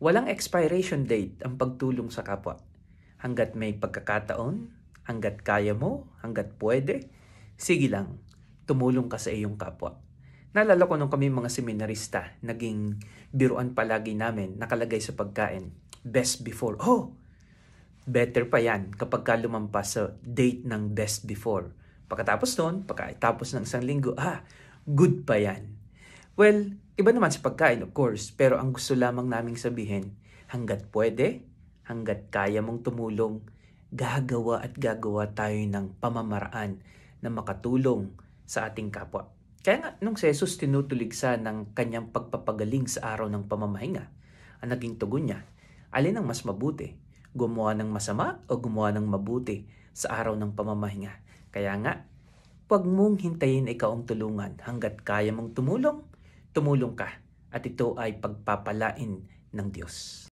Walang expiration date ang pagtulong sa kapwa. Hanggat may pagkakataon, hanggat kaya mo, hanggat pwede, sige lang, tumulong ka sa iyong kapwa. Naalala ko nung kami mga seminarista, naging biruan palagi namin, nakalagay sa pagkain, best before. Oh, better pa yan kapag ka lumampas sa date ng best before. Pagkatapos nun, pagkatapos ng isang linggo, good pa yan. Well, iba naman sa pagkain of course, pero ang gusto lamang naming sabihin, hanggat pwede, hanggat kaya mong tumulong, gagawa at gagawa tayo ng pamamaraan na makatulong sa ating kapwa. Kaya nga, nung si Jesus tinutuligsa ng kanyang pagpapagaling sa araw ng pamamahinga, ang naging tugon niya, alin ang mas mabuti? Gumawa ng masama o gumawa ng mabuti sa araw ng pamamahinga? Kaya nga, huwag mong hintayin ikaw ang tulungan. Hanggat kaya mong tumulong, tumulong ka. At ito ay pagpapalain ng Diyos.